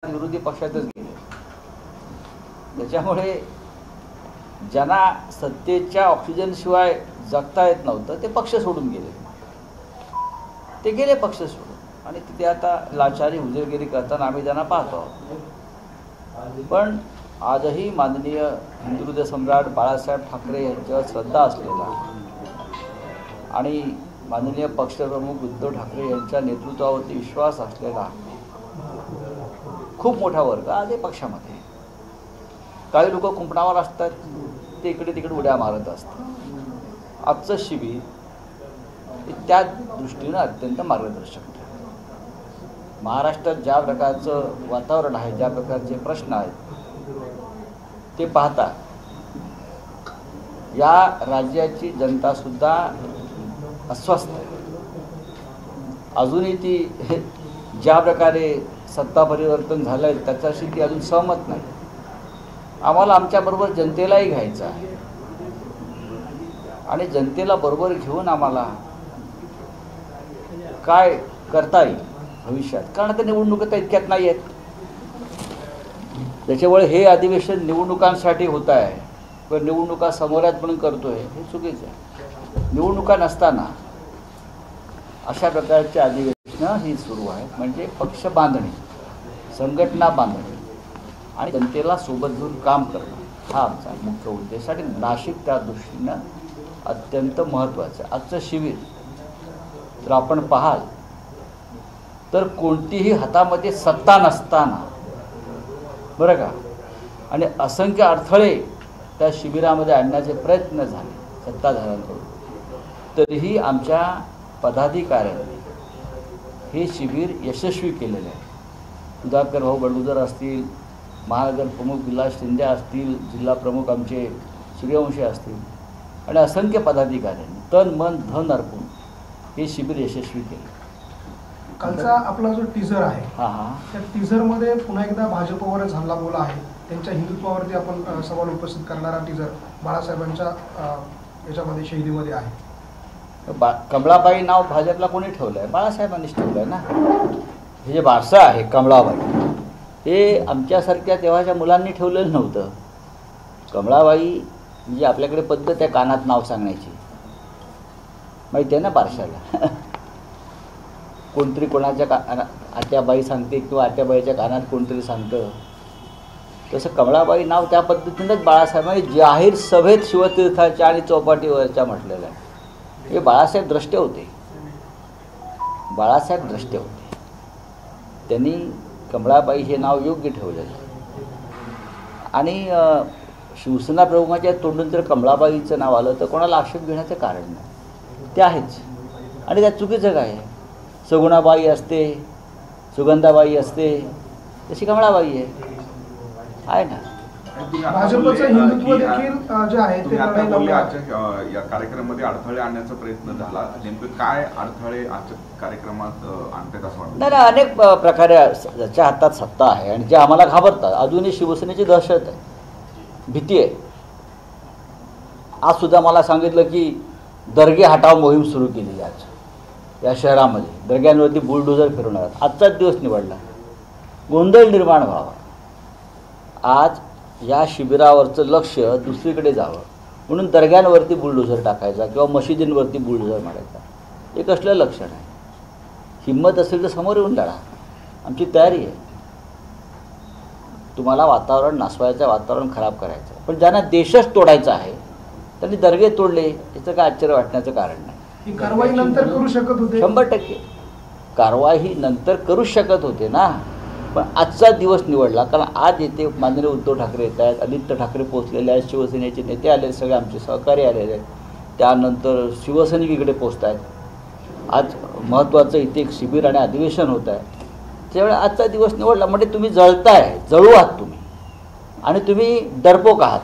विरोधी पक्षातच गेले. त्याच्यामुळे ज्यांना सत्तेच्या ऑक्सिजन शिवाय जगता येत नव्हतं ते पक्ष सोडून गेले. ते गेले पक्ष सोडून आणि तिथे आता लाचारी हुजरगिरी करताना आम्ही त्यांना पाहतो. पण आजही माननीय हिंदुहृदय सम्राट बाळासाहेब ठाकरे यांच्यावर श्रद्धा असलेला आणि माननीय पक्षप्रमुख उद्धव ठाकरे यांच्या नेतृत्वावरती विश्वास असलेला खूप मोठा वर्ग आज पक्षामध्ये. काही लोक कुंपणावर असतात, ते इकडे तिकडे उड्या मारत असतात. आजचं शिबिर त्या दृष्टीनं अत्यंत मार्गदर्शक ठरलं. महाराष्ट्रात ज्या प्रकारचं वातावरण आहे, ज्या प्रकारचे प्रश्न आहेत ते पाहता या राज्याची जनतासुद्धा अस्वस्थ आहे. अजूनही ती ज्या प्रकारे सत्ता परिवर्तन झालं आहे त्याच्याशी ती अजून सहमत नाही. आम्हाला आमच्याबरोबर जनतेलाही घ्यायचं आहे आणि जनतेला बरोबर घेऊन आम्हाला काय करता येईल भविष्यात, कारण आता निवडणुका इतक्यात नाही आहेत. त्याच्यामुळे हे अधिवेशन निवडणुकांसाठी होत आहे, पण निवडणुका समोरात म्हणून करतोय हे चुकीचं आहे. निवडणुका नसताना अशा प्रकारचे अधिवेशनं ही सुरू आहे. म्हणजे पक्ष बांधणी, संघटना बांधणी आणि जनतेला सोबत घेऊन काम करणं हा आमचा मुख्य उद्देश आणि नाशिक त्या दृष्टीनं अत्यंत महत्त्वाचं आहे. आजचं शिबिर जर आपण पाहाल तर कोणतीही हातामध्ये सत्ता नसताना बरं का आणि असंख्य अडथळे त्या शिबिरामध्ये आणण्याचे प्रयत्न झाले सत्ताधाऱ्यांकडून, तरीही आमच्या पदाधिकाऱ्यांनी हे शिबिर यशस्वी केलेले आहे. सुधाकर भाऊ बडगुजर असतील, महानगर प्रमुख विलास शिंदे असतील, जिल्हा प्रमुख आमचे सूर्यवंशी असतील आणि असंख्य पदाधिकाऱ्यांनी तन मन धन अर्पून हे शिबिर यशस्वी केले. कालचा आपला जो टीझर आहे त्या टीझरमध्ये पुन्हा एकदा भाजपवरच हल्लाबोल आहे. त्यांच्या हिंदुत्वावरती आपण सवाल उपस्थित करणारा टीझर बाळासाहेबांच्या याच्यामध्ये शैलीमध्ये आहे. कमळाबाई नाव भाजपला कोणी ठेवलं आहे? बाळासाहेबांनीच ठेवलं आहे ना. हे जे वारसा आहे कमळाबाई हे आमच्यासारख्या तेव्हाच्या मुलांनी ठेवलेलं नव्हतं. कमळाबाई म्हणजे आपल्याकडे पद्धत आहे कानात नाव सांगण्याची, माहिती आहे ना बारशाला. कोणतरी कोणाच्या आत्याबाई सांगते किंवा आत्याबाईच्या कानात कोणतरी सांगतं. तसं कमळाबाई नाव त्या पद्धतीनंच बाळासाहेबांनी जाहीर सभेत शिवतीर्थाच्या आणि चौपाटीवरच्या म्हटलेलं आहे. हे बाळासाहेब द्रष्टे होते, बाळासाहेब द्रष्टे होते. त्यांनी कमळाबाई हे नाव योग्य ठेवलेलं आणि शिवसेना प्रमुखाच्या तोंडून जर कमळाबाईचं नाव आलं तर कोणाला आक्षेप घेण्याचं कारण नाही. ते आहेच. आणि त्यात चुकीचं काय आहे? सगुणाबाई असते, सुगंधाबाई असते, तशी कमळाबाई आहे ना. भाजपचं हिंदुत्व देखील जे आहे ते या कार्यक्रमामध्ये अडथळे आणण्याचा प्रयत्न झाला. नेमकं काय अडथळे आजच्या कार्यक्रमात आणतात असं वाटतं? नाही, अनेक प्रकारे ज्याच्या हातात सत्ता आहे आणि जे आम्हाला घाबरतात. अजूनही शिवसेनेची दहशत आहे, भीती आहे. आज सुद्धा मला सांगितलं की दर्गे हटाव मोहीम सुरू केली आज या शहरामध्ये. दर्ग्यांवरती बुलडोझर फिरवणार. आजचाच दिवस निवडला, गोंधळ निर्माण व्हावा. आज या शिबिरावरचं लक्ष दुसरीकडे जावं म्हणून दर्ग्यांवरती बुलडोझर टाकायचा किंवा मशिदींवरती बुलडोझर मारायचा हे कसलं लक्षण आहे? हिंमत असेल तर समोर येऊन लढा, आमची तयारी आहे. तुम्हाला वातावरण नासवायचं, वातावरण खराब करायचं, पण ज्यांना देशच तोडायचा आहे त्यांनी दर्गे तोडले याचं काय आश्चर्य वाटण्याचं कारण नाही. ही कारवाई नंतर करू शकत होते. 100% कारवाई नंतर करू शकत होते ना, पण आजचा दिवस निवडला कारण आज येथे माननीय उद्धव ठाकरे येत आहेत, आदित्य ठाकरे पोचलेले आहेत, शिवसेनेचे नेते आले, सगळे आमचे सहकारी आलेले आहेत, त्यानंतर शिवसैनिक इकडे पोचत आहेत. आज महत्त्वाचं इथे एक शिबिर आणि अधिवेशन होत आहे. त्यावेळी आजचा दिवस निवडला म्हणजे तुम्ही जळताय, जळू आहात तुम्ही आणि तुम्ही डरपोक आहात.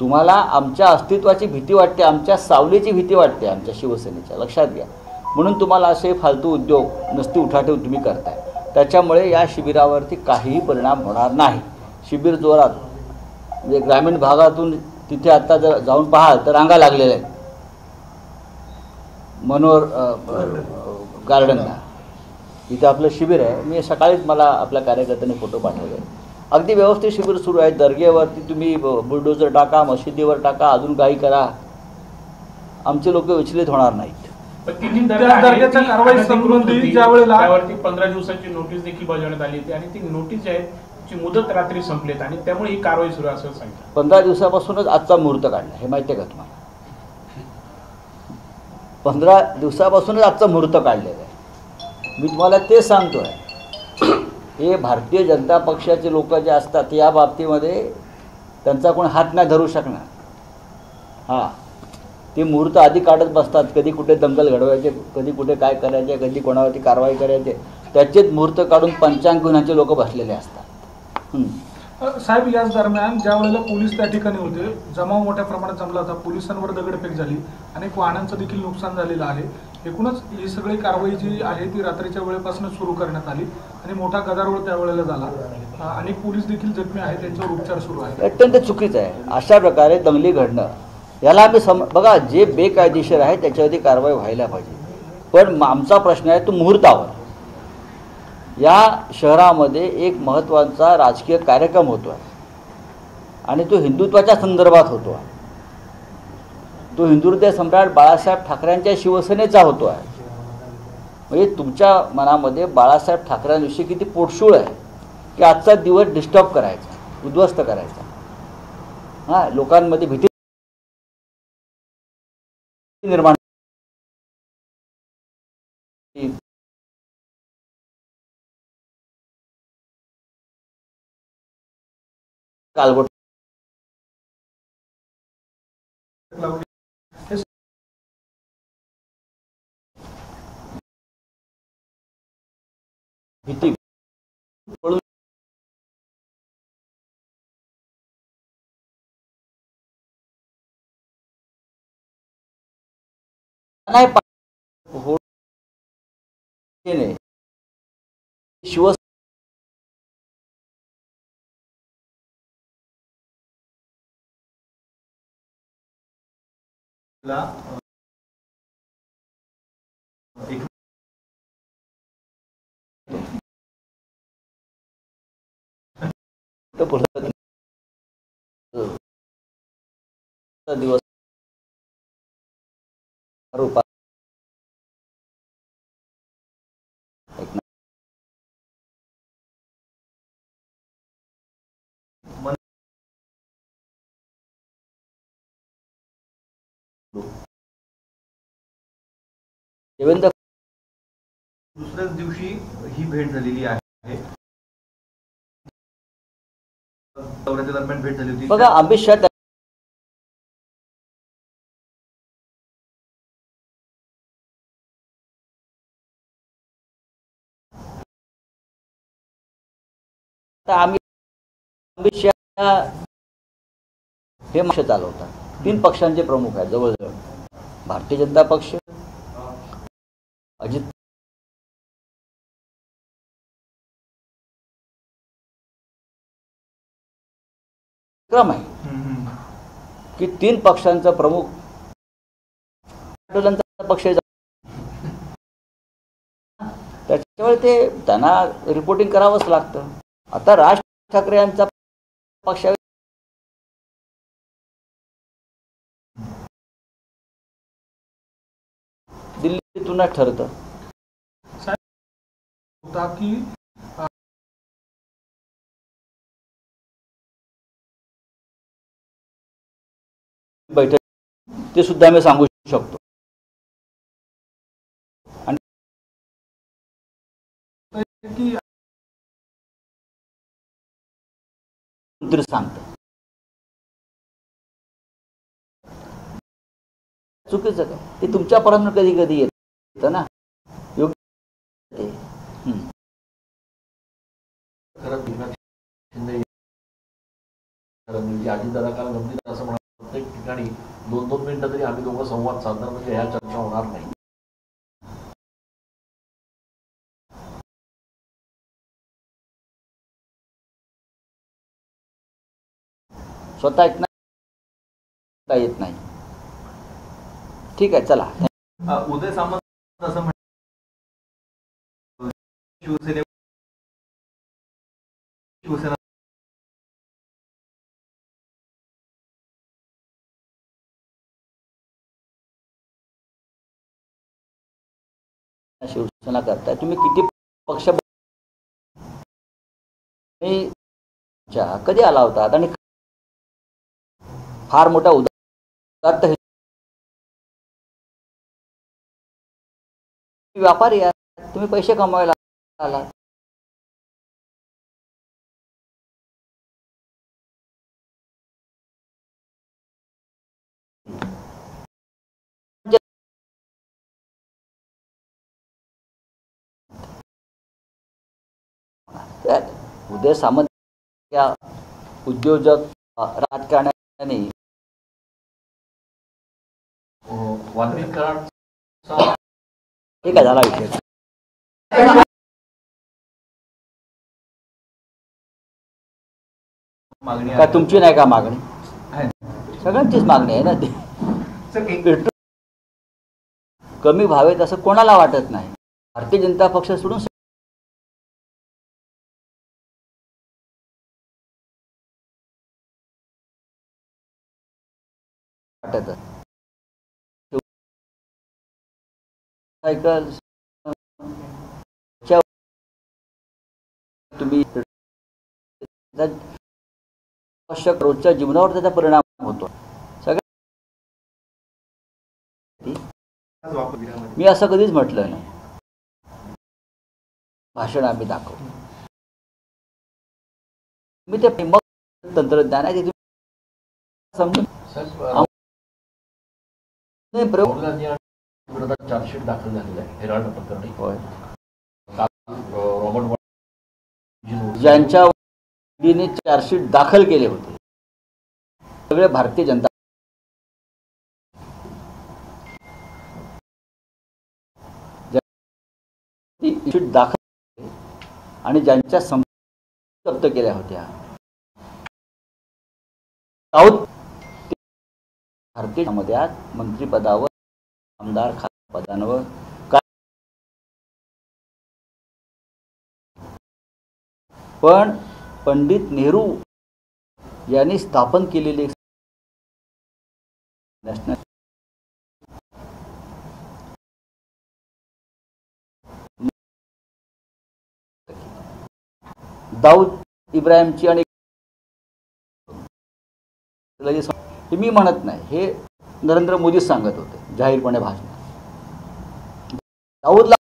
तुम्हाला आमच्या अस्तित्वाची भीती वाटते, आमच्या सावलीची भीती वाटते आमच्या शिवसेनेच्या, लक्षात घ्या. म्हणून तुम्हाला असे फालतू उद्योग नुसती उठाठेव तुम्ही करताय. त्याच्यामुळे या शिबिरावरती काहीही परिणाम होणार नाही. शिबिर जोरात म्हणजे ग्रामीण भागातून तिथे आता जर जाऊन पाहाल तर रांगा लागलेल्या आहेत मनोहर गार्डनला. इथं आपलं शिबिर आहे. मी सकाळीच मला आपल्या कार्यकर्त्यांनी फोटो पाठवले. अगदी व्यवस्थित शिबिर सुरू आहे. दर्गेवरती तुम्ही बुलडोजर टाका, मशिदीवर टाका, अजून काही करा, आमचे लोक विचलित होणार नाहीत. दर्ग्याच्या कारवाई संबंधी त्यावरती 15 दिवसाची नोटीस देखील बजावण्यात आली होती आणि ती नोटीस जी आहे ची मुदत रात्री संपलीत आणि त्यामुळे ही कारवाई सुरू असं सांगितलं. 15 दिवसापासूनच आजचा मुहूर्त काढला, हे माहिती आहे का तुम्हाला? 15 दिवसापासूनच आजचा मुहूर्त काढलेला आहे. मी तुम्हाला ते सांगतोय, हे भारतीय जनता पक्षाचे लोक जे असतात या बाबतीमध्ये त्यांचा कोण हात नाही धरू शकणार. हां, ते मुहूर्त आधी काढत बसतात, कधी कुठे दंगल घडवायचे, कधी कुठे काय करायचे, कधी कोणावरती कारवाई करायचे, त्याचेच मुहूर्त काढून पंचांग गुन्ह्याचे लोक बसलेले असतात. साहेब, याच दरम्यान ज्या वेळेला पोलीस त्या ठिकाणी होते, जमाव मोठ्या प्रमाणात जमला होता, पोलिसांवर दगडफेक झाली, अनेक वाहनांचं देखील नुकसान झालेलं आहे. एकूणच ही सगळी कारवाई जी आहे ती रात्रीच्या वेळेपासून सुरू करण्यात आली आणि मोठा गदारोळ त्यावेळेला झाला. अनेक पोलीस देखील जखमी आहेत, त्यांच्यावर उपचार सुरू आहेत. अत्यंत चुकीचं आहे अशा प्रकारे दंगली घडणं. याला आम्ही बघा, जे बेकायदेशीर आहे त्याच्यावरती कारवाई व्हायला पाहिजे. पण आमचा प्रश्न आहे तो मुहूर्तावर. या शहरामध्ये एक महत्त्वाचा राजकीय कार्यक्रम होतो आहे आणि तो हिंदुत्वाच्या संदर्भात होतो आहे. तो हिंदुहृदय सम्राट बाळासाहेब ठाकरेंच्या शिवसेनेचा होतो आहे. म्हणजे तुमच्या मनामध्ये बाळासाहेब ठाकरेंविषयी किती पोटशूळ आहे की आजचा दिवस डिस्टर्ब करायचा, उद्ध्वस्त करायचा. हां, लोकांमध्ये भीती निर्माण कालगोट भीती नाही शिव दिवस रूपा देवेंद्र दुसऱ्याच दिवशी ही भेट झालेली आहे. दौऱ्याच्या दरम्यान भेट झाली होती. बघा, अमित शहा अमित शहा हे पक्ष चालवतात. 3 पक्षांचे प्रमुख आहेत जवळजवळ. भारतीय जनता पक्ष, अजित क्रम आहे की 3 पक्षांचा प्रमुख पक्ष, त्याच्यामुळे ते त्यांना रिपोर्टिंग करावंच लागतं. आता राज ठाकरे यांचा पक्ष दिल्लीतूनच ठरतं की बैठक ते सुद्धा मी सांगू शकतो आणि सांगतो. चुकीचं काय, ते तुमच्यापर्यंत कधी कधी येतं ना. योग्य अजितदादा काल गंभीर असं म्हणा, प्रत्येक ठिकाणी 2-2 मिनिटं तरी आम्ही दोघं संवाद साधणार, म्हणजे ह्या चर्चा होणार नाही. स्वतः ऐकता येत नाही. ठीक आहे, चला. उदय सामंत असं शिवसेना शिवसेना करताय तुम्ही किती पक्ष कधी आला होता आणि फार मोठा उदात्त व्यापारी आहे तुम्ही पैसे कमवायला आला उदय सामंत या उद्योजक राजकारण्याने वाल्मिक कराड ठीक आहे झाला विषय मागणी का तुमची नाही का मागणी सगळ्यांचीच मागणी आहे ना ती कमी व्हावेत असं कोणाला वाटत नाही भारतीय जनता पक्ष सोडून वाटत सायकल तुम्ही आवश्यक रोजच्या जीवनावर त्याचा परिणाम होतो सगळ्या मी असं कधीच म्हटलं नाही भाषण आम्ही दाखवतो मी ते मग तंत्रज्ञान आहे ते समजून विरोधात चार्जशीट दाखल झालेला आहे हेराल्ड प्रकरणी होय रॉबर्ट ज्यांच्या ईडीने चार्जशीट दाखल केले होते सगळे भारतीय जनता शीट दाखल आणि ज्यांच्या संपत्ती जप्त केल्या होत्या भारतीय मध्ये मंत्रिपदावर आमदार पदांवर पण पंडित नेहरू यांनी स्थापन केलेले नॅशनल दाऊद इब्राहिमची आणि हे मी म्हणत नाही हे नरेंद्र मोदी सांगत होते जाहीरपणे भाषण दाऊदला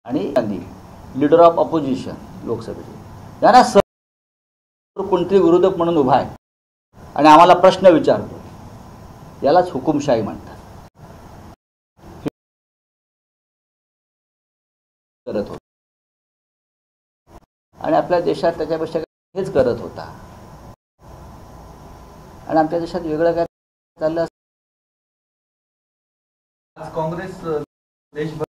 आणि गांधी लीडर ऑफ ऑपोजिशन लोकसभेचे यांना कोणतरी विरोधक म्हणून उभा आहे आणि आम्हाला प्रश्न विचारतो यालाच हुकुमशाही म्हणतात करत होता आणि आपल्या देशात त्याच्यापेक्षा हेच करत होता आणि आमच्या देशात वेगळं काय चाललं आज काँग्रेस देशभर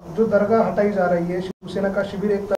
जो दरगाह हटाई जा रही है शिवसेना का शिविर एक